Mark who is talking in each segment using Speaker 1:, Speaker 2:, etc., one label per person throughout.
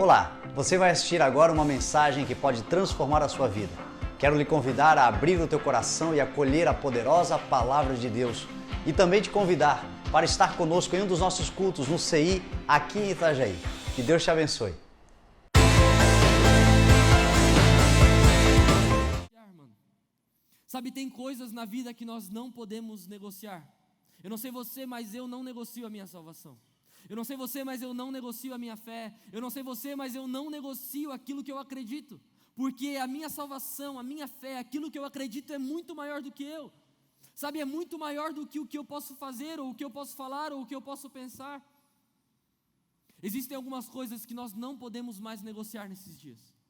Speaker 1: Olá, você vai assistir agora uma mensagem que pode transformar a sua vida. Quero lhe convidar a abrir o teu coração e acolher a poderosa Palavra de Deus. E também te convidar para estar conosco em um dos nossos cultos no CI, aqui em Itajaí. Que Deus te abençoe.
Speaker 2: Sabe, tem coisas na vida que nós não podemos negociar. Eu não sei você, mas eu não negocio a minha salvação. Eu não sei você, mas eu não negocio a minha fé. Eu não sei você, mas eu não negocio aquilo que eu acredito. Porque a minha salvação, a minha fé, aquilo que eu acredito é muito maior do que eu. Sabe, é muito maior do que o que eu posso fazer, ou o que eu posso falar, ou o que eu posso pensar. Existem algumas coisas que nós não podemos mais negociar nesses dias.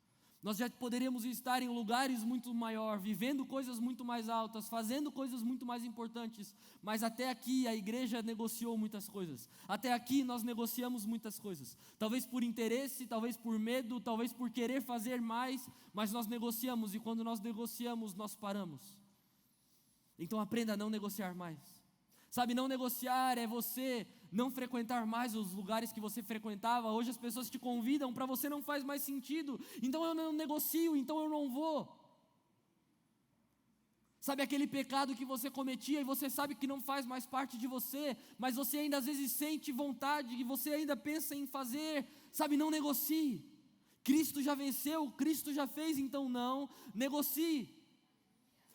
Speaker 2: Nós já poderíamos estar em lugares muito maiores, vivendo coisas muito mais altas, fazendo coisas muito mais importantes, mas até aqui a igreja negociou muitas coisas. Até aqui nós negociamos muitas coisas. Talvez por interesse, talvez por medo, talvez por querer fazer mais, mas nós negociamos, e quando nós negociamos, nós paramos. Então aprenda a não negociar mais. Sabe, não negociar é você não frequentar mais os lugares que você frequentava. Hoje as pessoas te convidam, para você não faz mais sentido. Então eu não negocio, então eu não vou. Sabe aquele pecado que você cometia e você sabe que não faz mais parte de você, mas você ainda às vezes sente vontade e você ainda pensa em fazer. Sabe, não negocie. Cristo já venceu, Cristo já fez, então não negocie.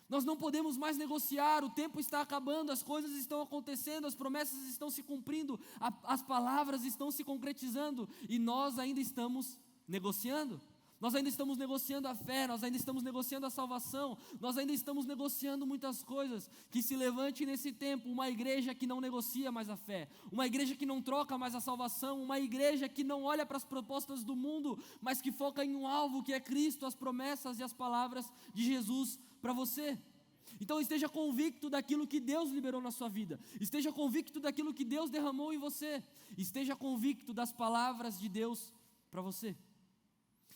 Speaker 2: Nós não podemos mais negociar, o tempo está acabando, as coisas estão acontecendo, as promessas estão se cumprindo, as palavras estão se concretizando, e nós ainda estamos negociando. Nós ainda estamos negociando a fé, nós ainda estamos negociando a salvação, nós ainda estamos negociando muitas coisas. Que se levante nesse tempo uma igreja que não negocia mais a fé, uma igreja que não troca mais a salvação, uma igreja que não olha para as propostas do mundo, mas que foca em um alvo que é Cristo, as promessas e as palavras de Jesus para você. Então esteja convicto daquilo que Deus liberou na sua vida, esteja convicto daquilo que Deus derramou em você, esteja convicto das palavras de Deus para você.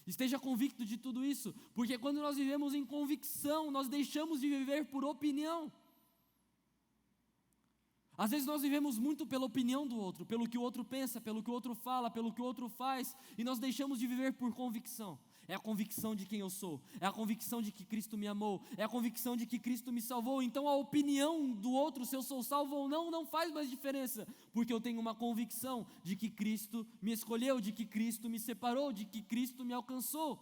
Speaker 2: Esteja convicto de tudo isso, porque quando nós vivemos em convicção, nós deixamos de viver por opinião. Às vezes nós vivemos muito pela opinião do outro, pelo que o outro pensa, pelo que o outro fala, pelo que o outro faz, e nós deixamos de viver por convicção. É a convicção de quem eu sou, é a convicção de que Cristo me amou, é a convicção de que Cristo me salvou. Então a opinião do outro, se eu sou salvo ou não, não faz mais diferença, porque eu tenho uma convicção de que Cristo me escolheu, de que Cristo me separou, de que Cristo me alcançou.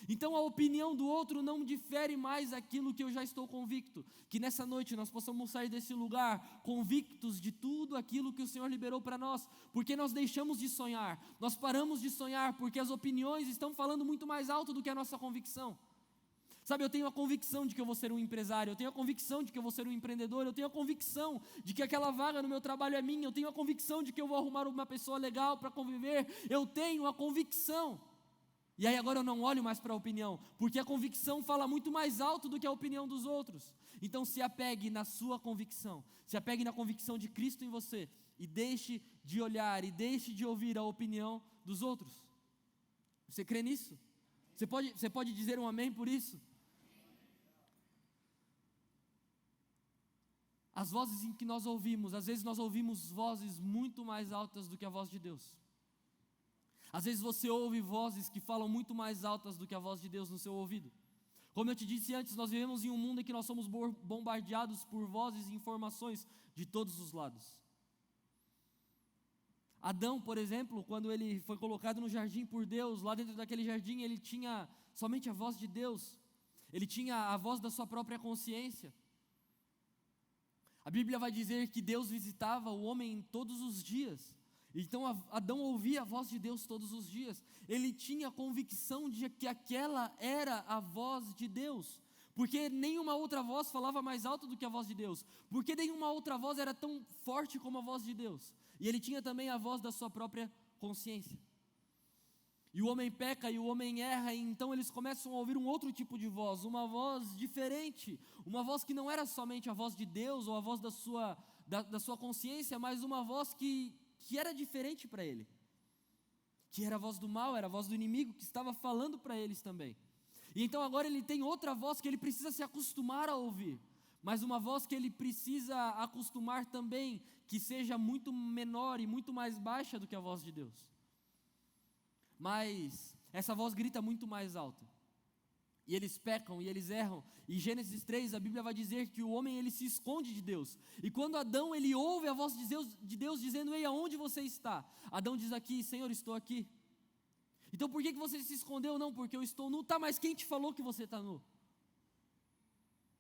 Speaker 2: Então a opinião do outro não difere mais aquilo que eu já estou convicto. Que nessa noite nós possamos sair desse lugar convictos de tudo aquilo que o Senhor liberou para nós, porque nós deixamos de sonhar, nós paramos de sonhar, porque as opiniões estão falando muito mais alto do que a nossa convicção. Sabe, eu tenho a convicção de que eu vou ser um empresário, eu tenho a convicção de que eu vou ser um empreendedor, eu tenho a convicção de que aquela vaga no meu trabalho é minha, eu tenho a convicção de que eu vou arrumar uma pessoa legal para conviver, eu tenho a convicção. E aí agora eu não olho mais para a opinião, porque a convicção fala muito mais alto do que a opinião dos outros. Então se apegue na sua convicção, se apegue na convicção de Cristo em você, e deixe de olhar e deixe de ouvir a opinião dos outros. Você crê nisso? Você pode dizer um amém por isso? As vozes em que nós ouvimos, às vezes nós ouvimos vozes muito mais altas do que a voz de Deus. Às vezes você ouve vozes que falam muito mais altas do que a voz de Deus no seu ouvido. Como eu te disse antes, nós vivemos em um mundo em que nós somos bombardeados por vozes e informações de todos os lados. Adão, por exemplo, quando ele foi colocado no jardim por Deus, lá dentro daquele jardim ele tinha somente a voz de Deus. Ele tinha a voz da sua própria consciência. A Bíblia vai dizer que Deus visitava o homem todos os dias. Então Adão ouvia a voz de Deus todos os dias. Ele tinha a convicção de que aquela era a voz de Deus, porque nenhuma outra voz falava mais alto do que a voz de Deus, porque nenhuma outra voz era tão forte como a voz de Deus. E ele tinha também a voz da sua própria consciência. E o homem peca e o homem erra, e então eles começam a ouvir um outro tipo de voz, uma voz diferente, uma voz que não era somente a voz de Deus ou a voz da sua consciência, mas uma voz que era diferente para ele, que era a voz do mal, era a voz do inimigo que estava falando para eles também. E então agora ele tem outra voz que ele precisa se acostumar a ouvir, mas uma voz que ele precisa acostumar também, que seja muito menor e muito mais baixa do que a voz de Deus. mas essa voz grita muito mais alto. E eles pecam e eles erram. Em Gênesis 3, a Bíblia vai dizer que o homem ele se esconde de Deus. E quando Adão ele ouve a voz de Deus dizendo: ei, aonde você está? Adão diz aqui: Senhor, estou aqui. Então por que você se escondeu? Não, porque eu estou nu. Tá, mas quem te falou que você está nu?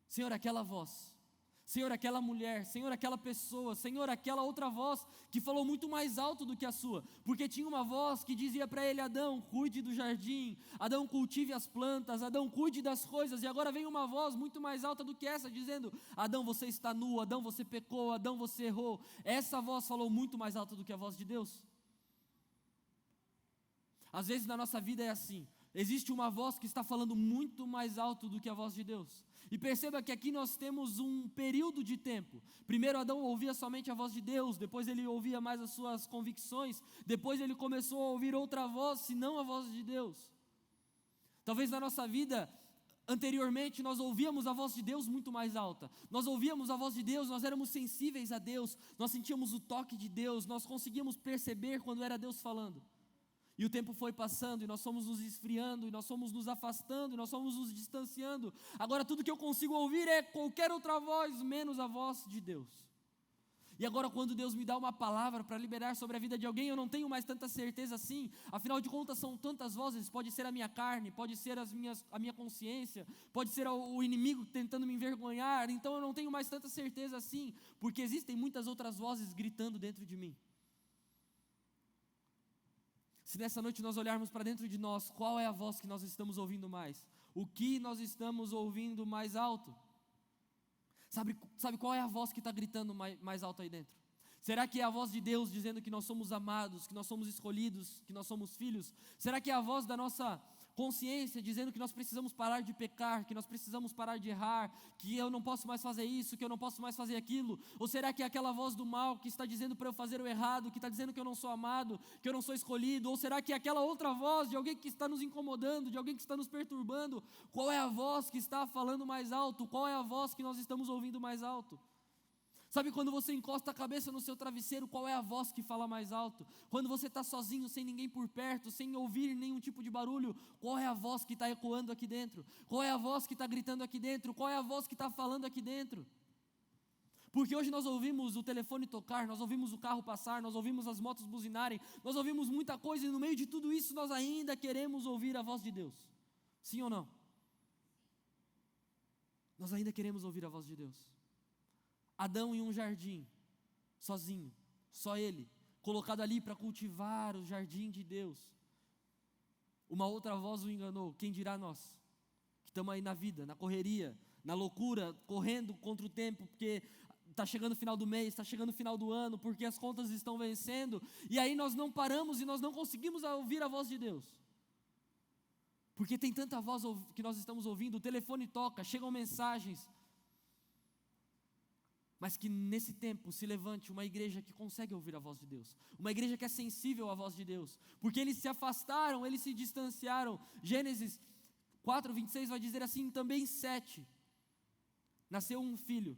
Speaker 2: Senhor, aquela voz. Senhor, aquela mulher, Senhor, aquela pessoa, Senhor, aquela outra voz que falou muito mais alto do que a sua, porque tinha uma voz que dizia para ele: Adão, cuide do jardim, Adão, cultive as plantas, Adão, cuide das coisas, e agora vem uma voz muito mais alta do que essa, dizendo: Adão, você está nu, Adão, você pecou, Adão, você errou. Essa voz falou muito mais alto do que a voz de Deus. Às vezes na nossa vida é assim, existe uma voz que está falando muito mais alto do que a voz de Deus. E perceba que aqui nós temos um período de tempo. Primeiro Adão ouvia somente a voz de Deus, depois ele ouvia mais as suas convicções, depois ele começou a ouvir outra voz, senão a voz de Deus. Talvez na nossa vida, anteriormente, nós ouvíamos a voz de Deus muito mais alta. Nós ouvíamos a voz de Deus, nós éramos sensíveis a Deus, nós sentíamos o toque de Deus, nós conseguíamos perceber quando era Deus falando. E o tempo foi passando, e nós fomos nos esfriando, e nós fomos nos afastando, e nós fomos nos distanciando. Agora tudo que eu consigo ouvir é qualquer outra voz, menos a voz de Deus. E agora quando Deus me dá uma palavra para liberar sobre a vida de alguém, eu não tenho mais tanta certeza assim. Afinal de contas são tantas vozes, pode ser a minha carne, pode ser a minha consciência, pode ser o inimigo tentando me envergonhar. Então eu não tenho mais tanta certeza assim, porque existem muitas outras vozes gritando dentro de mim. Se nessa noite nós olharmos para dentro de nós, qual é a voz que nós estamos ouvindo mais? O que nós estamos ouvindo mais alto? Sabe qual é a voz que está gritando mais alto aí dentro? Será que é a voz de Deus dizendo que nós somos amados, que nós somos escolhidos, que nós somos filhos? Será que é a voz da nossa consciência dizendo que nós precisamos parar de pecar, que nós precisamos parar de errar, que eu não posso mais fazer isso, que eu não posso mais fazer aquilo? Ou será que é aquela voz do mal que está dizendo para eu fazer o errado, que está dizendo que eu não sou amado, que eu não sou escolhido? Ou será que é aquela outra voz de alguém que está nos incomodando, de alguém que está nos perturbando? Qual é a voz que está falando mais alto? Qual é a voz que nós estamos ouvindo mais alto? Sabe quando você encosta a cabeça no seu travesseiro, qual é a voz que fala mais alto? Quando você está sozinho, sem ninguém por perto, sem ouvir nenhum tipo de barulho, qual é a voz que está ecoando aqui dentro? Qual é a voz que está gritando aqui dentro? Qual é a voz que está falando aqui dentro? Porque hoje nós ouvimos o telefone tocar, nós ouvimos o carro passar, nós ouvimos as motos buzinarem, nós ouvimos muita coisa, e no meio de tudo isso nós ainda queremos ouvir a voz de Deus. Sim ou não? Nós ainda queremos ouvir a voz de Deus. Adão em um jardim, sozinho, só ele, colocado ali para cultivar o jardim de Deus. Uma outra voz o enganou, quem dirá nós? Que estamos aí na vida, na correria, na loucura, correndo contra o tempo, porque está chegando o final do mês, está chegando o final do ano, porque as contas estão vencendo, e aí nós não paramos e nós não conseguimos ouvir a voz de Deus. Porque tem tanta voz que nós estamos ouvindo, o telefone toca, chegam mensagens, mas que nesse tempo se levante uma igreja que consegue ouvir a voz de Deus, uma igreja que é sensível à voz de Deus, porque eles se afastaram, eles se distanciaram. Gênesis 4:26 vai dizer assim: também Sete nasceu um filho,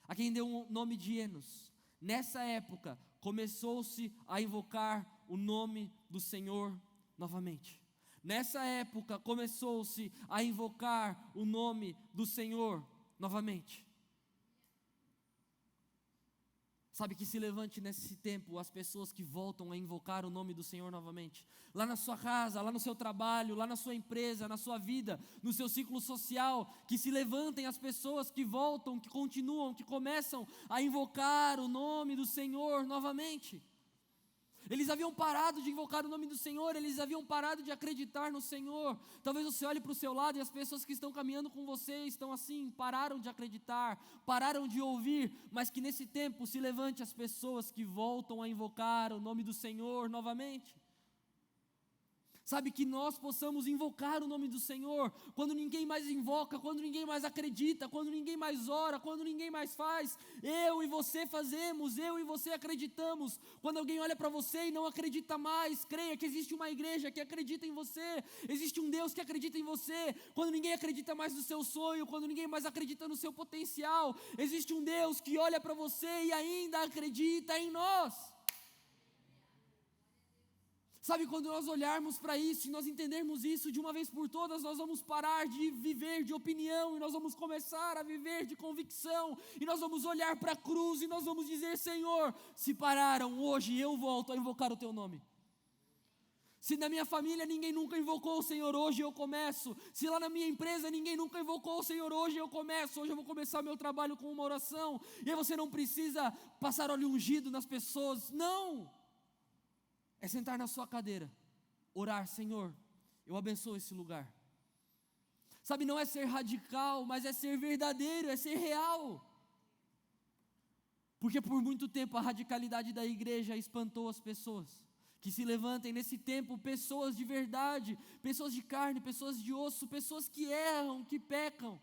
Speaker 2: a quem deu o nome de Enos. Nessa época começou-se a invocar o nome do Senhor novamente. Nessa época começou-se a invocar o nome do Senhor novamente. Sabe, que se levante nesse tempo as pessoas que voltam a invocar o nome do Senhor novamente. Lá na sua casa, lá no seu trabalho, lá na sua empresa, na sua vida, no seu ciclo social, que se levantem as pessoas que voltam, que continuam, que começam a invocar o nome do Senhor novamente. Eles haviam parado de invocar o nome do Senhor, eles haviam parado de acreditar no Senhor. Talvez você olhe para o seu lado e as pessoas que estão caminhando com você estão assim, pararam de acreditar, pararam de ouvir, mas que nesse tempo se levante as pessoas que voltam a invocar o nome do Senhor novamente. Sabe, que nós possamos invocar o nome do Senhor, quando ninguém mais invoca, quando ninguém mais acredita, quando ninguém mais ora, quando ninguém mais faz, eu e você fazemos, eu e você acreditamos. Quando alguém olha para você e não acredita mais, creia que existe uma igreja que acredita em você, existe um Deus que acredita em você. Quando ninguém acredita mais no seu sonho, quando ninguém mais acredita no seu potencial, existe um Deus que olha para você e ainda acredita em nós. Sabe, quando nós olharmos para isso e nós entendermos isso de uma vez por todas, nós vamos parar de viver de opinião e nós vamos começar a viver de convicção e nós vamos olhar para a cruz e nós vamos dizer: Senhor, se pararam hoje, eu volto a invocar o Teu nome. Se na minha família ninguém nunca invocou o Senhor, hoje eu começo. Se lá na minha empresa ninguém nunca invocou o Senhor, hoje eu começo. Hoje eu vou começar meu trabalho com uma oração. E aí você não precisa passar óleo ungido nas pessoas, não. É sentar na sua cadeira, orar: Senhor, eu abençoo esse lugar. Sabe, não é ser radical, mas é ser verdadeiro, é ser real. Porque por muito tempo a radicalidade da igreja espantou as pessoas. Que se levantem nesse tempo pessoas de verdade, pessoas de carne, pessoas de osso, pessoas que erram, que pecam,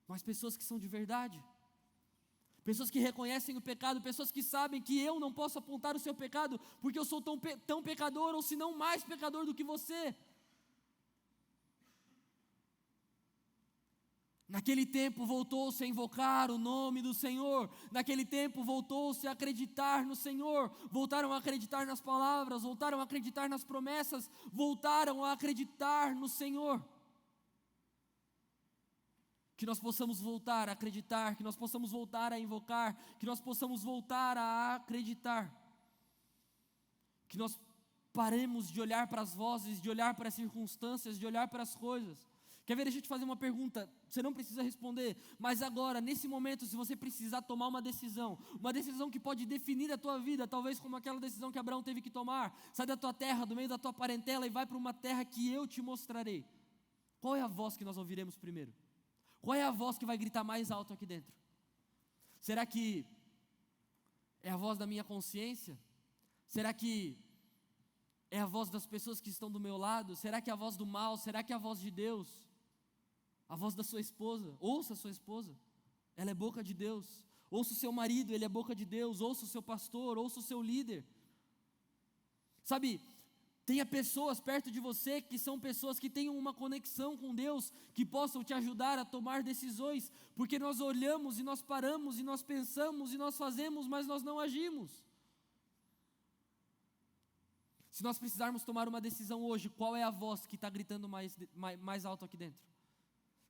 Speaker 2: mas pessoas que são de verdade. Pessoas que reconhecem o pecado, pessoas que sabem que eu não posso apontar o seu pecado, porque eu sou tão pecador, ou se não mais pecador do que você. Naquele tempo voltou-se a invocar o nome do Senhor, naquele tempo voltou-se a acreditar no Senhor, voltaram a acreditar nas palavras, voltaram a acreditar nas promessas, voltaram a acreditar no Senhor. Que nós possamos voltar a acreditar, que nós possamos voltar a invocar, que nós possamos voltar a acreditar. Que nós paremos de olhar para as vozes, de olhar para as circunstâncias, de olhar para as coisas. Quer ver, deixa eu te fazer uma pergunta, você não precisa responder, mas agora, nesse momento, se você precisar tomar uma decisão que pode definir a tua vida, talvez como aquela decisão que Abraão teve que tomar: sai da tua terra, do meio da tua parentela e vai para uma terra que eu te mostrarei. Qual é a voz que nós ouviremos primeiro? Qual é a voz que vai gritar mais alto aqui dentro? Será que é a voz da minha consciência? Será que é a voz das pessoas que estão do meu lado? Será que é a voz do mal? Será que é a voz de Deus? A voz da sua esposa? Ouça a sua esposa, ela é boca de Deus. Ouça o seu marido, ele é boca de Deus. Ouça o seu pastor, ouça o seu líder. Sabe, tenha pessoas perto de você que são pessoas que tenham uma conexão com Deus, que possam te ajudar a tomar decisões, porque nós olhamos e nós paramos e nós pensamos e nós fazemos, mas nós não agimos. Se nós precisarmos tomar uma decisão hoje, qual é a voz que está gritando mais alto aqui dentro?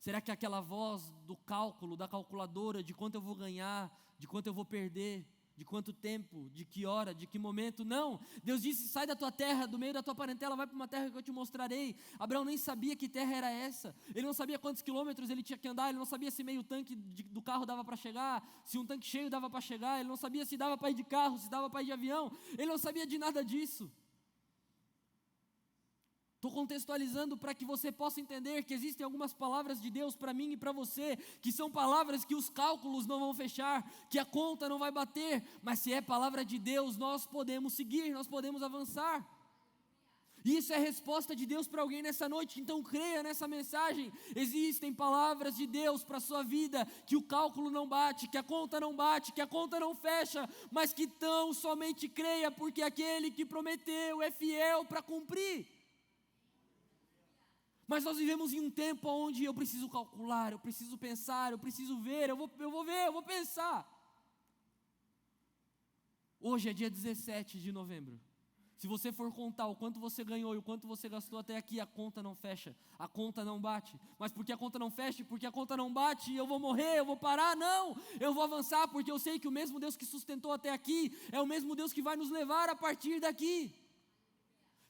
Speaker 2: Será que é aquela voz do cálculo, da calculadora, de quanto eu vou ganhar, de quanto eu vou perder, de quanto tempo, de que hora, de que momento? Não, Deus disse: sai da tua terra, do meio da tua parentela, vai para uma terra que eu te mostrarei. Abraão nem sabia que terra era essa, ele não sabia quantos quilômetros ele tinha que andar, ele não sabia se meio tanque do carro dava para chegar, se um tanque cheio dava para chegar, ele não sabia se dava para ir de carro, se dava para ir de avião, ele não sabia de nada disso. Estou contextualizando para que você possa entender que existem algumas palavras de Deus para mim e para você, que são palavras que os cálculos não vão fechar, que a conta não vai bater, mas se é palavra de Deus, nós podemos seguir, nós podemos avançar. E isso é resposta de Deus para alguém nessa noite, então creia nessa mensagem. Existem palavras de Deus para a sua vida, que o cálculo não bate, que a conta não bate, que a conta não fecha, mas que tão somente creia, porque aquele que prometeu é fiel para cumprir. Mas nós vivemos em um tempo onde eu preciso calcular, eu preciso pensar, eu preciso ver, eu vou pensar. Hoje é dia 17 de novembro. Se você for contar o quanto você ganhou e o quanto você gastou até aqui, a conta não fecha, a conta não bate. Mas porque a conta não fecha, porque a conta não bate, eu vou morrer, eu vou parar? Não, eu vou avançar, porque eu sei que o mesmo Deus que sustentou até aqui é o mesmo Deus que vai nos levar a partir daqui.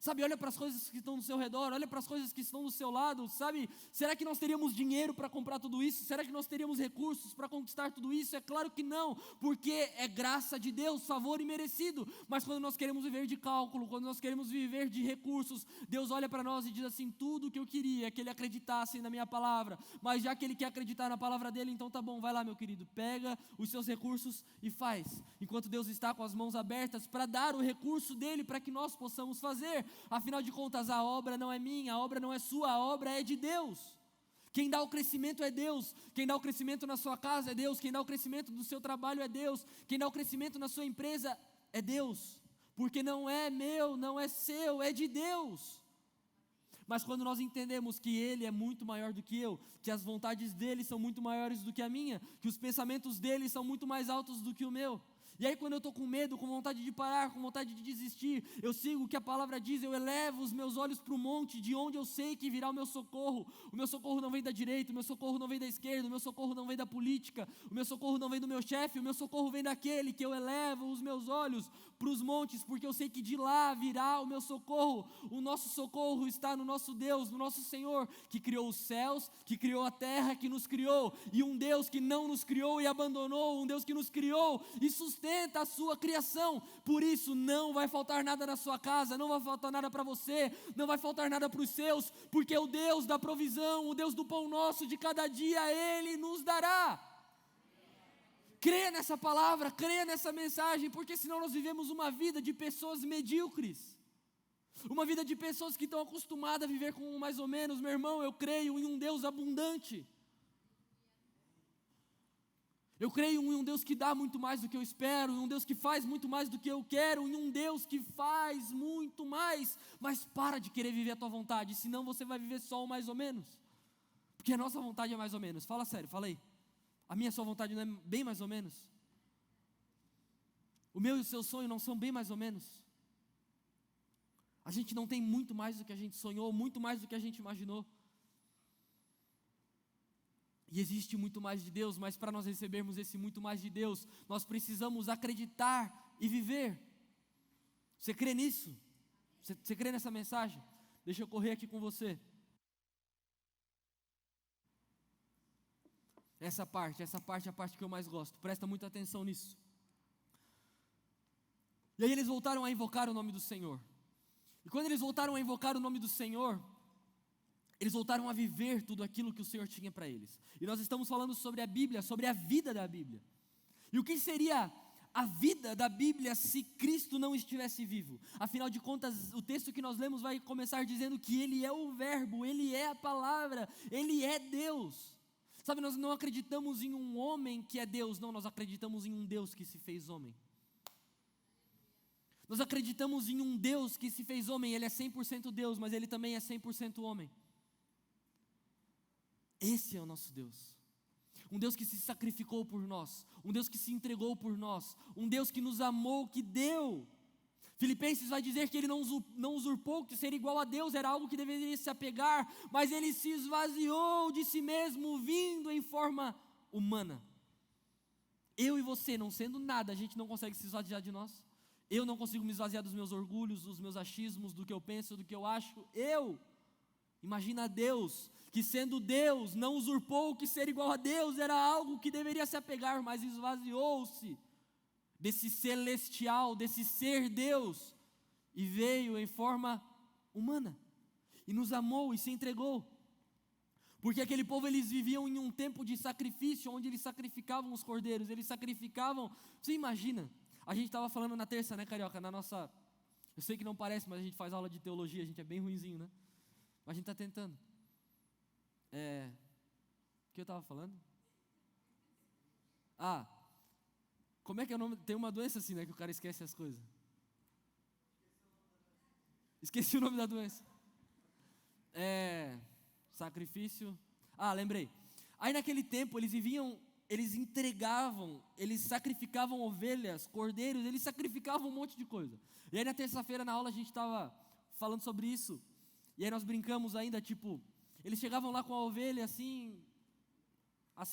Speaker 2: Sabe, olha para as coisas que estão do seu redor, olha para as coisas que estão do seu lado, sabe? Será que nós teríamos dinheiro para comprar tudo isso? Será que nós teríamos recursos para conquistar tudo isso? É claro que não, porque é graça de Deus, favor imerecido. Mas quando nós queremos viver de cálculo, quando nós queremos viver de recursos, Deus olha para nós e diz assim: tudo o que eu queria é que Ele acreditasse na minha palavra, mas já que Ele quer acreditar na palavra dEle, então tá bom, vai lá, meu querido, pega os seus recursos e faz. Enquanto Deus está com as mãos abertas para dar o recurso dEle para que nós possamos fazer. Afinal de contas, a obra não é minha, a obra não é sua, a obra é de Deus. Quem dá o crescimento é Deus, quem dá o crescimento na sua casa é Deus, quem dá o crescimento do seu trabalho é Deus, quem dá o crescimento na sua empresa é Deus, porque não é meu, não é seu, é de Deus. Mas quando nós entendemos que Ele é muito maior do que eu, que as vontades dEle são muito maiores do que a minha, que os pensamentos dEle são muito mais altos do que o meu, E aí quando eu estou com medo, com vontade de parar, com vontade de desistir, eu sigo o que a palavra diz, eu elevo os meus olhos para o monte, de onde eu sei que virá o meu socorro. O meu socorro não vem da direita, o meu socorro não vem da esquerda, o meu socorro não vem da política, o meu socorro não vem do meu chefe, o meu socorro vem daquele que eu elevo os meus olhos para os montes, porque eu sei que de lá virá o meu socorro. O nosso socorro está no nosso Deus, no nosso Senhor, que criou os céus, que criou a terra, que nos criou, e um Deus que não nos criou e abandonou, um Deus que nos criou e sustenta a sua criação. Por isso não vai faltar nada na sua casa, não vai faltar nada para você, não vai faltar nada para os seus, porque o Deus da provisão, o Deus do pão nosso de cada dia, Ele nos dará. Creia nessa palavra, creia nessa mensagem, porque senão nós vivemos uma vida de pessoas medíocres, uma vida de pessoas que estão acostumadas a viver com mais ou menos. Meu irmão, eu creio em um Deus abundante. Eu creio em um Deus que dá muito mais do que eu espero, em um Deus que faz muito mais do que eu quero, em um Deus que faz muito mais. Mas para de querer viver a tua vontade, senão você vai viver só o mais ou menos. Porque a nossa vontade é mais ou menos. Fala sério, fala aí. A minha e a sua vontade não é bem mais ou menos? O meu e o seu sonho não são bem mais ou menos? A gente não tem muito mais do que a gente sonhou, muito mais do que a gente imaginou. E existe muito mais de Deus, mas para nós recebermos esse muito mais de Deus, nós precisamos acreditar e viver. Você crê nisso? Você crê nessa mensagem? Deixa eu correr aqui com você. Essa parte é a parte que eu mais gosto. Presta muita atenção nisso. E aí eles voltaram a invocar o nome do Senhor. E quando eles voltaram a invocar o nome do Senhor, eles voltaram a viver tudo aquilo que o Senhor tinha para eles. E nós estamos falando sobre a Bíblia, sobre a vida da Bíblia. E o que seria a vida da Bíblia se Cristo não estivesse vivo? Afinal de contas, o texto que nós lemos vai começar dizendo que Ele é o Verbo, Ele é a palavra, Ele é Deus. Sabe, nós não acreditamos em um homem que é Deus, não, nós acreditamos em um Deus que se fez homem. Nós acreditamos em um Deus que se fez homem. Ele é 100% Deus, mas Ele também é 100% homem. Esse é o nosso Deus, um Deus que se sacrificou por nós, um Deus que se entregou por nós, um Deus que nos amou, que deu. Filipenses vai dizer que Ele não usurpou, que ser igual a Deus era algo que deveria se apegar, mas Ele se esvaziou de si mesmo, vindo em forma humana. Eu e você, não sendo nada, a gente não consegue se esvaziar de nós. Eu não consigo me esvaziar dos meus orgulhos, dos meus achismos, do que eu penso, do que eu acho. Imagina Deus, que sendo Deus, não usurpou que ser igual a Deus era algo que deveria se apegar, mas esvaziou-se desse celestial, desse ser Deus, e veio em forma humana, e nos amou e se entregou. Porque aquele povo, eles viviam em um tempo de sacrifício, onde eles sacrificavam os cordeiros, eles sacrificavam. Você imagina, a gente estava falando na terça, né, Carioca, na nossa, eu sei que não parece, mas a gente faz aula de teologia, a gente é bem ruinzinho, né? Mas a gente está tentando. O que eu estava falando? Como é que é o nome? Tem uma doença assim, né, que o cara esquece as coisas. Esqueci o nome da doença. Sacrifício. Lembrei. Aí naquele tempo eles viviam, eles entregavam, eles sacrificavam ovelhas, cordeiros, eles sacrificavam um monte de coisa. E aí na terça-feira na aula a gente estava falando sobre isso. E aí nós brincamos ainda, tipo, eles chegavam lá com a ovelha assim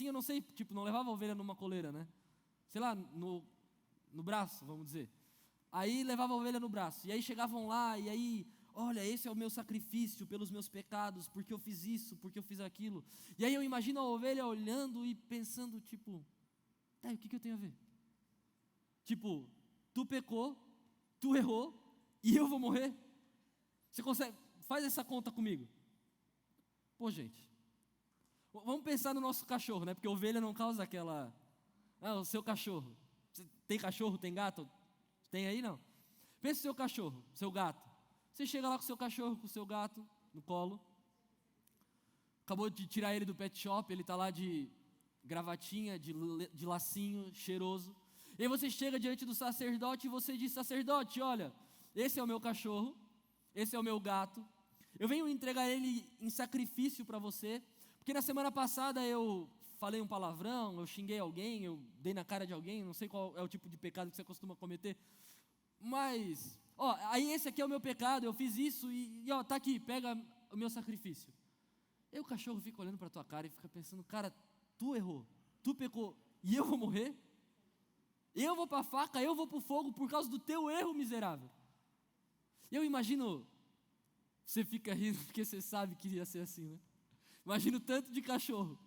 Speaker 2: eu não sei, tipo, não levava a ovelha numa coleira, né? Sei lá, no braço, vamos dizer. Aí levava a ovelha no braço, e aí chegavam lá, e aí, olha, esse é o meu sacrifício pelos meus pecados, porque eu fiz isso, porque eu fiz aquilo. E aí eu imagino a ovelha olhando e pensando, tipo, tá, e o que eu tenho a ver? Tipo, tu pecou, tu errou, e eu vou morrer? Você consegue? Faz essa conta comigo. Pô, gente, vamos pensar no nosso cachorro, né? Porque ovelha não causa aquela... o seu cachorro. Você tem cachorro, tem gato? Tem aí, não? Pensa no seu cachorro, seu gato. Você chega lá com o seu cachorro, com o seu gato no colo. Acabou de tirar ele do pet shop, ele está lá de gravatinha, de lacinho, cheiroso. E aí você chega diante do sacerdote e você diz, sacerdote, olha, esse é o meu cachorro, esse é o meu gato. Eu venho entregar ele em sacrifício para você, porque na semana passada eu falei um palavrão, eu xinguei alguém, eu dei na cara de alguém, não sei qual é o tipo de pecado que você costuma cometer, mas, aí esse aqui é o meu pecado, eu fiz isso e tá aqui, pega o meu sacrifício. Aí o cachorro fica olhando para a tua cara e fica pensando, cara, tu errou, tu pecou e eu vou morrer? Eu vou para a faca, eu vou para o fogo por causa do teu erro miserável. Eu imagino, você fica rindo porque você sabe que ia ser assim, né? Imagina o tanto de cachorro.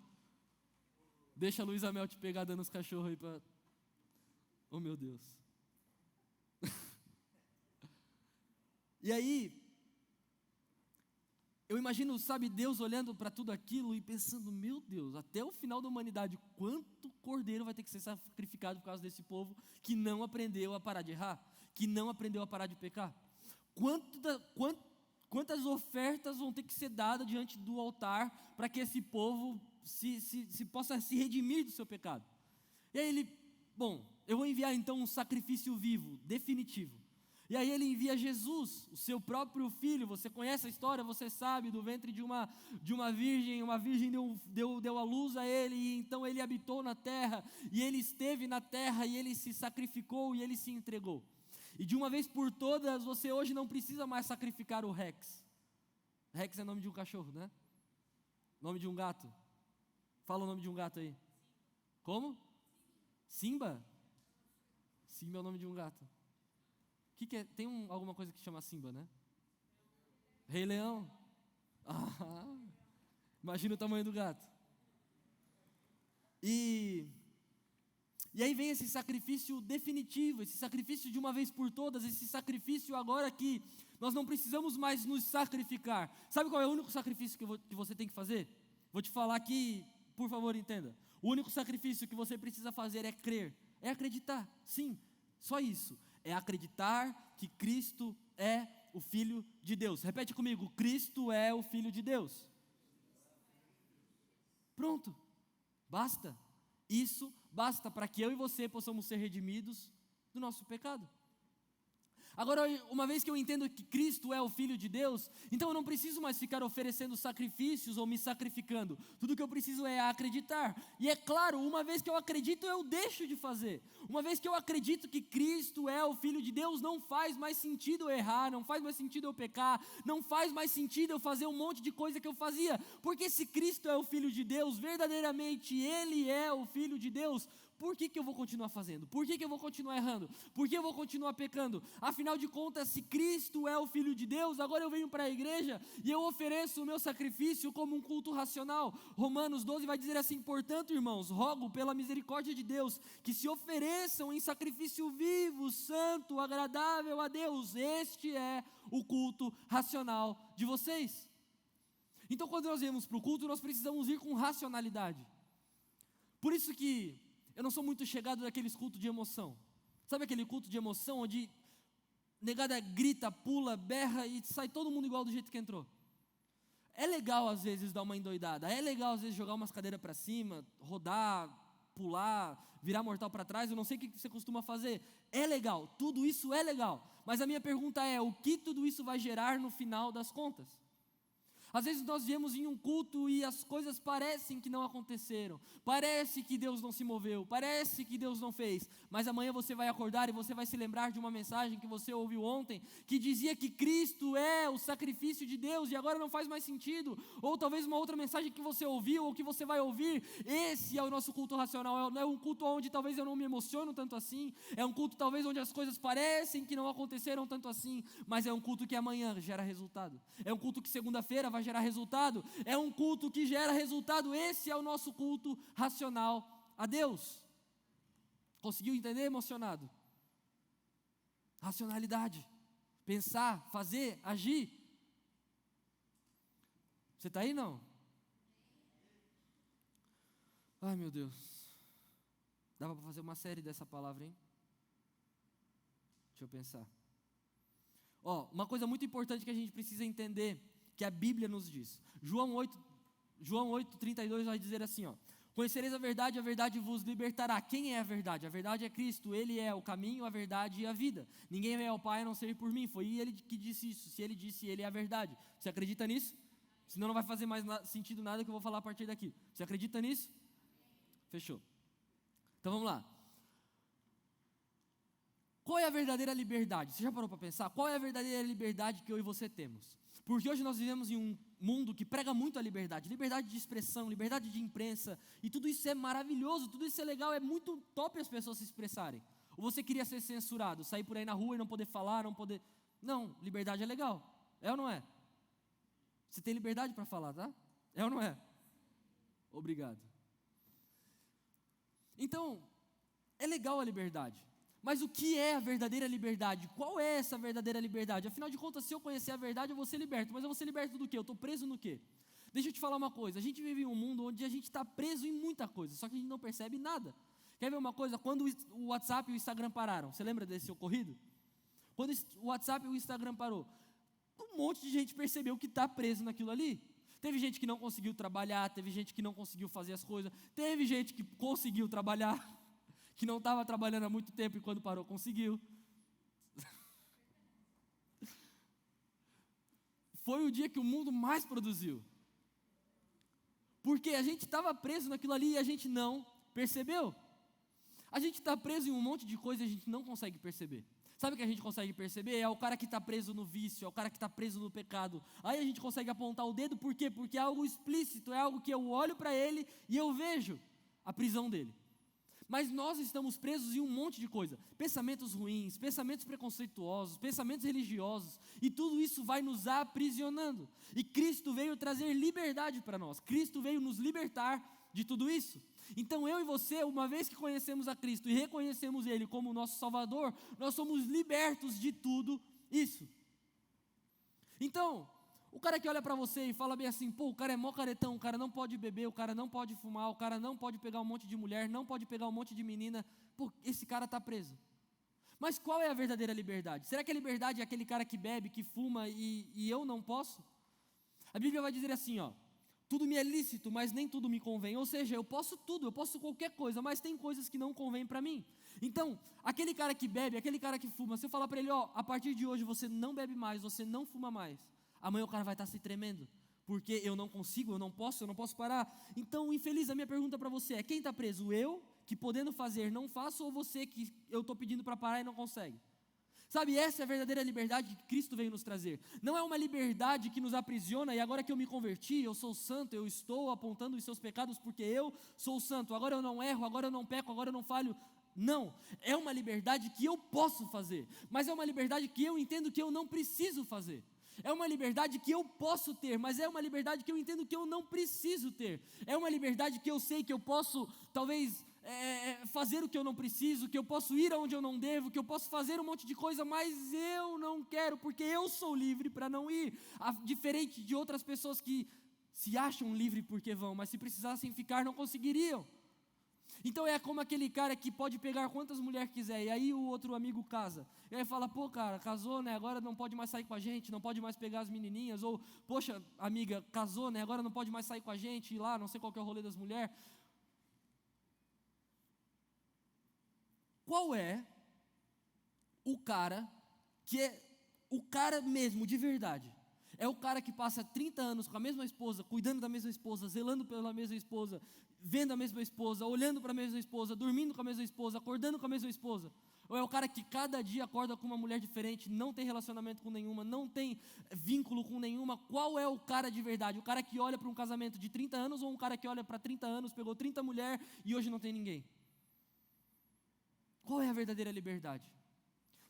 Speaker 2: Deixa a Luísa Mel te pegar dando os cachorros aí para... Oh meu Deus. E aí, eu imagino, sabe, Deus olhando para tudo aquilo e pensando, meu Deus, até o final da humanidade, quanto cordeiro vai ter que ser sacrificado por causa desse povo que não aprendeu a parar de errar, que não aprendeu a parar de pecar? Quantas ofertas vão ter que ser dadas diante do altar para que esse povo se possa se redimir do seu pecado? E aí ele, eu vou enviar então um sacrifício vivo, definitivo. E aí ele envia Jesus, o seu próprio filho. Você conhece a história, você sabe, do ventre de uma virgem deu a luz a ele, e então ele habitou na terra, e ele esteve na terra, e ele se sacrificou, e ele se entregou. E de uma vez por todas, você hoje não precisa mais sacrificar o Rex. Rex é nome de um cachorro, né? Nome de um gato. Fala o nome de um gato aí. Como? Simba? Simba é o nome de um gato. Que é? Tem alguma coisa que chama Simba, né? Rei Leão. Imagina o tamanho do gato. E aí vem esse sacrifício definitivo, esse sacrifício de uma vez por todas, esse sacrifício agora que nós não precisamos mais nos sacrificar. Sabe qual é o único sacrifício que você tem que fazer? Vou te falar aqui, por favor, entenda. O único sacrifício que você precisa fazer é crer, é acreditar, sim, só isso. É acreditar que Cristo é o Filho de Deus. Repete comigo, Cristo é o Filho de Deus. Pronto, basta. Isso basta para que eu e você possamos ser redimidos do nosso pecado. Agora, uma vez que eu entendo que Cristo é o Filho de Deus, então eu não preciso mais ficar oferecendo sacrifícios ou me sacrificando. Tudo que eu preciso é acreditar. E é claro, uma vez que eu acredito, eu deixo de fazer. Uma vez que eu acredito que Cristo é o Filho de Deus, não faz mais sentido eu errar, não faz mais sentido eu pecar, não faz mais sentido eu fazer um monte de coisa que eu fazia. Porque se Cristo é o Filho de Deus, verdadeiramente Ele é o Filho de Deus, por que eu vou continuar fazendo? Por que eu vou continuar errando? Por que eu vou continuar pecando? Afinal de contas, se Cristo é o Filho de Deus, agora eu venho para a igreja e eu ofereço o meu sacrifício como um culto racional. Romanos 12 vai dizer assim: portanto, irmãos, rogo pela misericórdia de Deus, que se ofereçam em sacrifício vivo, santo, agradável a Deus. Este é o culto racional de vocês. Então, quando nós viemos para o culto, nós precisamos ir com racionalidade. Por isso que eu não sou muito chegado daqueles cultos de emoção. Sabe aquele culto de emoção onde negada grita, pula, berra e sai todo mundo igual do jeito que entrou? É legal às vezes dar uma endoidada, é legal às vezes jogar umas cadeiras para cima, rodar, pular, virar mortal para trás, eu não sei o que você costuma fazer. É legal, tudo isso é legal. Mas a minha pergunta é, o que tudo isso vai gerar no final das contas? Às vezes nós viemos em um culto e as coisas parecem que não aconteceram, parece que Deus não se moveu, parece que Deus não fez, mas amanhã você vai acordar e você vai se lembrar de uma mensagem que você ouviu ontem, que dizia que Cristo é o sacrifício de Deus e agora não faz mais sentido, ou talvez uma outra mensagem que você ouviu ou que você vai ouvir. Esse é o nosso culto racional, é um culto onde talvez eu não me emociono tanto assim, é um culto talvez onde as coisas parecem que não aconteceram tanto assim, mas é um culto que amanhã gera resultado, é um culto que segunda-feira vai gerar resultado, é um culto que gera resultado. Esse é o nosso culto racional a Deus. Conseguiu entender, emocionado? Racionalidade, pensar, fazer, agir. Você está aí, não? Ai, meu Deus, dava para fazer uma série dessa palavra, hein? Deixa eu pensar. Uma coisa muito importante que a gente precisa entender, que a Bíblia nos diz. João 8:32 vai dizer assim, conhecereis a verdade vos libertará. Quem é a verdade? A verdade é Cristo, Ele é o caminho, a verdade e a vida. Ninguém vem ao Pai a não ser por mim. Foi Ele que disse isso. Se Ele disse, Ele é a verdade. Você acredita nisso? Senão não vai fazer mais sentido nada que eu vou falar a partir daqui. Você acredita nisso? Fechou. Então vamos lá. Qual é a verdadeira liberdade? Você já parou para pensar? Qual é a verdadeira liberdade que eu e você temos? Porque hoje nós vivemos em um mundo que prega muito a liberdade de expressão, liberdade de imprensa, e tudo isso é maravilhoso, tudo isso é legal, é muito top as pessoas se expressarem. Ou você queria ser censurado, sair por aí na rua e não poder falar, não poder... Não, liberdade é legal, é ou não é? Você tem liberdade para falar, tá? É ou não é? Obrigado. Então, é legal a liberdade. Mas o que é a verdadeira liberdade? Qual é essa verdadeira liberdade? Afinal de contas, se eu conhecer a verdade, eu vou ser liberto. Mas eu vou ser liberto do quê? Eu estou preso no quê? Deixa eu te falar uma coisa. A gente vive em um mundo onde a gente está preso em muita coisa, só que a gente não percebe nada. Quer ver uma coisa? Quando o WhatsApp e o Instagram pararam, você lembra desse ocorrido? Quando o WhatsApp e o Instagram parou, um monte de gente percebeu que está preso naquilo ali. Teve gente que não conseguiu trabalhar, teve gente que não conseguiu fazer as coisas, teve gente que conseguiu trabalhar, que não estava trabalhando há muito tempo e quando parou conseguiu. Foi o dia que o mundo mais produziu. Porque a gente estava preso naquilo ali e a gente não percebeu. A gente está preso em um monte de coisa e a gente não consegue perceber. Sabe o que a gente consegue perceber? É o cara que está preso no vício, é o cara que está preso no pecado. Aí a gente consegue apontar o dedo, por quê? Porque é algo explícito, é algo que eu olho para ele e eu vejo a prisão dele. Mas nós estamos presos em um monte de coisa. Pensamentos ruins, pensamentos preconceituosos, pensamentos religiosos. E tudo isso vai nos aprisionando. E Cristo veio trazer liberdade para nós. Cristo veio nos libertar de tudo isso. Então eu e você, uma vez que conhecemos a Cristo e reconhecemos Ele como nosso Salvador, nós somos libertos de tudo isso. Então, o cara que olha para você e fala bem assim, pô, o cara é mó caretão, o cara não pode beber, o cara não pode fumar, o cara não pode pegar um monte de mulher, não pode pegar um monte de menina, pô, esse cara está preso. Mas qual é a verdadeira liberdade? Será que a liberdade é aquele cara que bebe, que fuma e eu não posso? A Bíblia vai dizer assim, ó, tudo me é lícito, mas nem tudo me convém. Ou seja, eu posso tudo, eu posso qualquer coisa, mas tem coisas que não convêm para mim. Então, aquele cara que bebe, aquele cara que fuma, se eu falar para ele, ó, a partir de hoje você não bebe mais, você não fuma mais, amanhã o cara vai estar se tremendo, porque eu não consigo, eu não posso parar. Então, infeliz, a minha pergunta para você é, quem está preso? Eu, que podendo fazer não faço, ou você que eu estou pedindo para parar e não consegue? Sabe, essa é a verdadeira liberdade que Cristo veio nos trazer. Não é uma liberdade que nos aprisiona e agora que eu me converti, eu sou santo, eu estou apontando os seus pecados porque eu sou santo. Agora eu não erro, agora eu não peco, agora eu não falho. Não, é uma liberdade que eu posso fazer, mas é uma liberdade que eu entendo que eu não preciso fazer. É uma liberdade que eu posso ter, mas é uma liberdade que eu entendo que eu não preciso ter. É uma liberdade que eu sei que eu posso, talvez, fazer o que eu não preciso, que eu posso ir aonde eu não devo, que eu posso fazer um monte de coisa, mas eu não quero, porque eu sou livre para não ir. Diferente de outras pessoas que se acham livres porque vão, mas se precisassem ficar não conseguiriam. Então é como aquele cara que pode pegar quantas mulheres quiser, e aí o outro amigo casa, e aí fala, pô cara, casou, né, agora não pode mais sair com a gente, não pode mais pegar as menininhas, ou, poxa amiga, casou, né, agora não pode mais sair com a gente, ir lá, não sei qual que é o rolê das mulheres. Qual é o cara que é o cara mesmo, de verdade? É o cara que passa 30 anos com a mesma esposa, cuidando da mesma esposa, zelando pela mesma esposa, vendo a mesma esposa, olhando para a mesma esposa, dormindo com a mesma esposa, acordando com a mesma esposa? Ou é o cara que cada dia acorda com uma mulher diferente, não tem relacionamento com nenhuma, não tem vínculo com nenhuma? Qual é o cara de verdade? O cara que olha para um casamento de 30 anos ou um cara que olha para 30 anos, pegou 30 mulheres e hoje não tem ninguém? Qual é a verdadeira liberdade?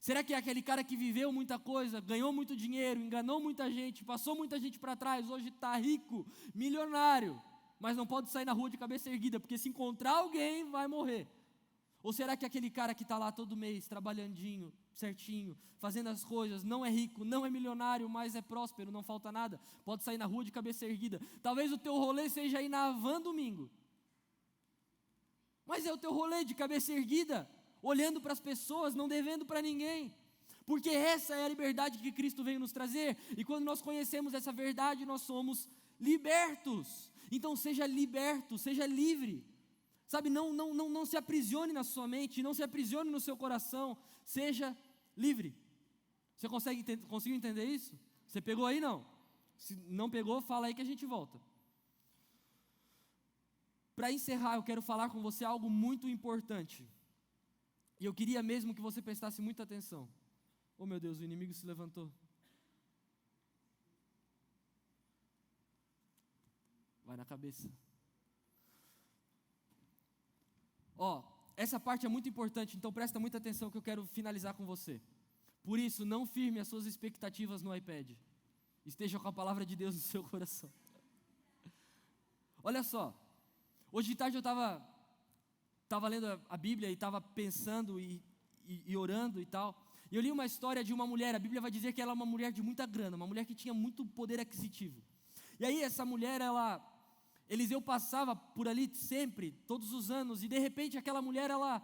Speaker 2: Será que é aquele cara que viveu muita coisa, ganhou muito dinheiro, enganou muita gente, passou muita gente para trás, hoje está rico, milionário, mas não pode sair na rua de cabeça erguida, porque se encontrar alguém vai morrer? Ou será que é aquele cara que está lá todo mês, trabalhandinho, certinho, fazendo as coisas, não é rico, não é milionário, mas é próspero, não falta nada, pode sair na rua de cabeça erguida? Talvez o teu rolê seja ir na Havan domingo, mas é o teu rolê de cabeça erguida, olhando para as pessoas, não devendo para ninguém, porque essa é a liberdade que Cristo veio nos trazer, e quando nós conhecemos essa verdade, nós somos libertos. Então seja liberto, seja livre, sabe, não se aprisione na sua mente, não se aprisione no seu coração, seja livre. Você conseguiu entender isso? Você pegou aí, não? Se não pegou, fala aí que a gente volta. para encerrar, eu quero falar com você algo muito importante. E eu queria mesmo que você prestasse muita atenção. Oh meu Deus, o inimigo se levantou. Vai na cabeça. Essa parte é muito importante, então presta muita atenção que eu quero finalizar com você. Por isso, não firme as suas expectativas no iPad. Esteja com a palavra de Deus no seu coração. Olha só, hoje de tarde eu estava lendo a Bíblia e estava pensando e orando e tal. E eu li uma história de uma mulher, a Bíblia vai dizer que ela é uma mulher de muita grana, uma mulher que tinha muito poder aquisitivo. E aí essa mulher, Eliseu passava por ali sempre, todos os anos, e de repente aquela mulher, ela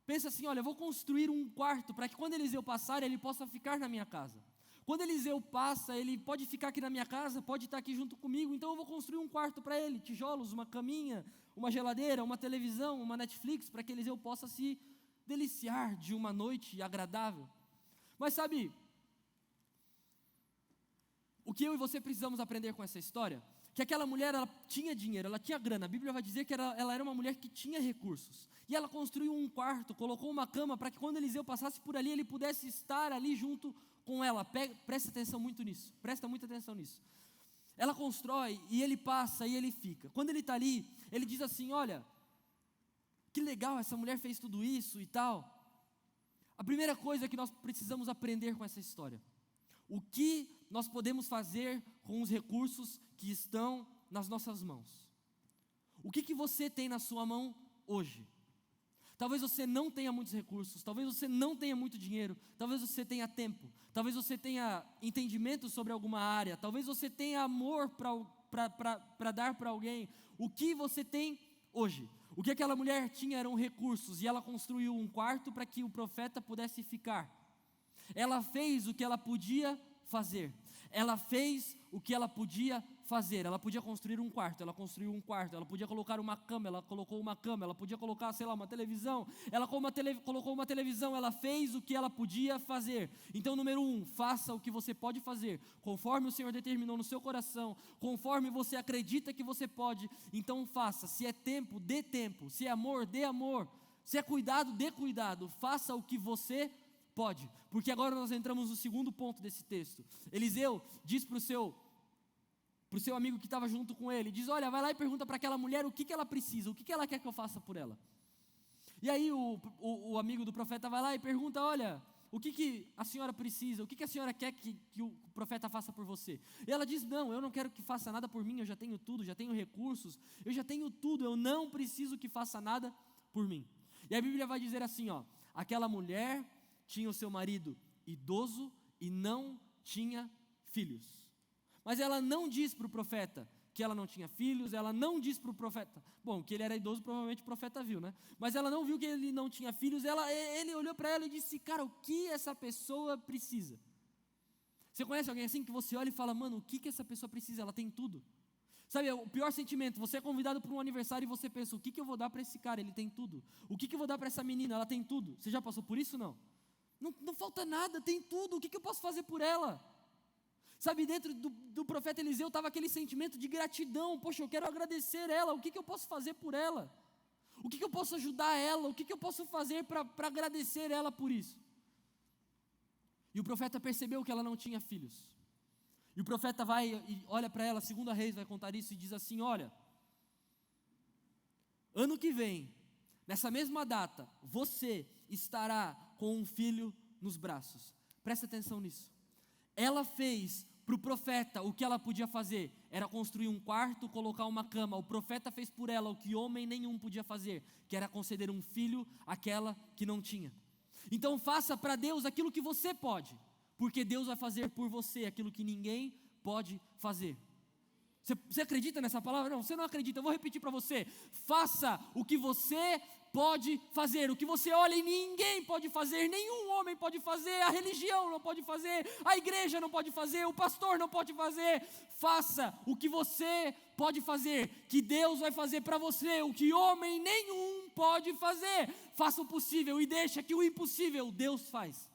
Speaker 2: pensa assim, olha, eu vou construir um quarto para que quando Eliseu passar, ele possa ficar na minha casa. Quando Eliseu passa, ele pode ficar aqui na minha casa, pode estar aqui junto comigo, então eu vou construir um quarto para ele, tijolos, uma caminha, uma geladeira, uma televisão, uma Netflix, para que Eliseu possa se deliciar de uma noite agradável. Mas sabe, o que eu e você precisamos aprender com essa história? Que aquela mulher, ela tinha dinheiro, ela tinha grana. A Bíblia vai dizer que ela era uma mulher que tinha recursos. E ela construiu um quarto, colocou uma cama para que quando Eliseu passasse por ali, ele pudesse estar ali junto com ela. Presta atenção muito nisso, presta muita atenção nisso. Ela constrói e ele passa e ele fica. Quando ele está ali, ele diz assim, olha, que legal, essa mulher fez tudo isso e tal. A primeira coisa que nós precisamos aprender com essa história, o que nós podemos fazer com os recursos que estão nas nossas mãos. O que você tem na sua mão hoje? Talvez você não tenha muitos recursos, talvez você não tenha muito dinheiro, talvez você tenha tempo, talvez você tenha entendimento sobre alguma área, talvez você tenha amor para dar para alguém. O que você tem hoje? O que aquela mulher tinha eram recursos, e ela construiu um quarto para que o profeta pudesse ficar. Ela fez o que ela podia fazer. Ela fez o que ela podia fazer. Ela podia construir um quarto, ela construiu um quarto. Ela podia colocar uma cama, ela colocou uma cama. Ela podia colocar, uma televisão. Ela colocou uma televisão, ela fez o que ela podia fazer. Então, número 1, faça o que você pode fazer, conforme o Senhor determinou no seu coração, conforme você acredita que você pode, então faça. Se é tempo, dê tempo. Se é amor, dê amor. Se é cuidado, dê cuidado. Faça o que você pode, porque agora nós entramos no segundo ponto desse texto. Eliseu diz para o seu amigo que estava junto com ele, diz, olha, vai lá e pergunta para aquela mulher o que ela precisa, o que ela quer que eu faça por ela. E aí o amigo do profeta vai lá e pergunta, olha, o que a senhora precisa, o que a senhora quer que o profeta faça por você? E ela diz, não, eu não quero que faça nada por mim, eu já tenho tudo, já tenho recursos, eu já tenho tudo, eu não preciso que faça nada por mim. E a Bíblia vai dizer assim, aquela mulher tinha o seu marido idoso e não tinha filhos. Mas ela não diz para o profeta que ela não tinha filhos, ela não diz para o profeta, bom, que ele era idoso, provavelmente o profeta viu, né? Mas ela não viu que ele não tinha filhos, ele olhou para ela e disse, cara, o que essa pessoa precisa? Você conhece alguém assim que você olha e fala, mano, o que essa pessoa precisa? Ela tem tudo. Sabe, o pior sentimento, você é convidado para um aniversário e você pensa, o que eu vou dar para esse cara? Ele tem tudo. O que eu vou dar para essa menina? Ela tem tudo. Você já passou por isso, não? Não falta nada, tem tudo, o que eu posso fazer por ela? Sabe, dentro do profeta Eliseu estava aquele sentimento de gratidão, poxa, eu quero agradecer ela, o que eu posso fazer por ela? O que eu posso ajudar ela? O que eu posso fazer para agradecer ela por isso? E o profeta percebeu que ela não tinha filhos. E o profeta vai e olha para ela, 2 Reis vai contar isso e diz assim, olha, ano que vem, nessa mesma data, você estará com um filho nos braços. Presta atenção nisso. Ela fez para o profeta o que ela podia fazer, era construir um quarto, colocar uma cama. O profeta fez por ela o que homem nenhum podia fazer, que era conceder um filho àquela que não tinha. Então faça para Deus aquilo que você pode, porque Deus vai fazer por você aquilo que ninguém pode fazer. Você acredita nessa palavra? Não, você não acredita, eu vou repetir para você. Faça o que você pode fazer, o que você olha e ninguém pode fazer, nenhum homem pode fazer, a religião não pode fazer, a igreja não pode fazer, o pastor não pode fazer. Faça o que você pode fazer, que Deus vai fazer para você, o que homem nenhum pode fazer. Faça o possível e deixa que o impossível Deus faz.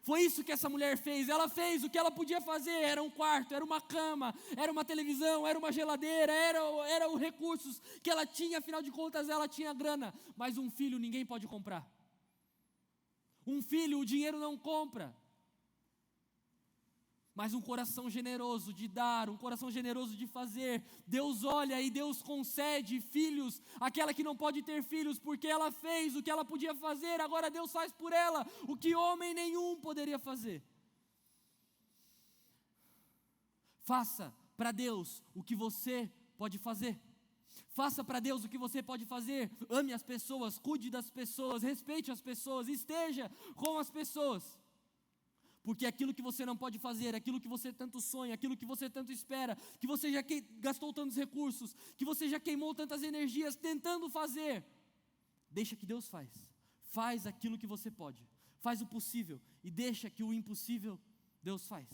Speaker 2: Foi isso que essa mulher fez. Ela fez o que ela podia fazer. Era um quarto, era uma cama, era uma televisão, era uma geladeira, eram os recursos que ela tinha. Afinal de contas, ela tinha grana. Mas um filho ninguém pode comprar. Um filho o dinheiro não compra. Mas um coração generoso de dar, um coração generoso de fazer. Deus olha e Deus concede filhos àquela que não pode ter filhos, porque ela fez o que ela podia fazer. Agora Deus faz por ela o que homem nenhum poderia fazer. Faça para Deus o que você pode fazer. Faça para Deus o que você pode fazer. Ame as pessoas, cuide das pessoas, respeite as pessoas, esteja com as pessoas. Porque aquilo que você não pode fazer, aquilo que você tanto sonha, aquilo que você tanto espera, que você já gastou tantos recursos, que você já queimou tantas energias tentando fazer, deixa que Deus faz. Faz aquilo que você pode. Faz o possível e deixa que o impossível Deus faz.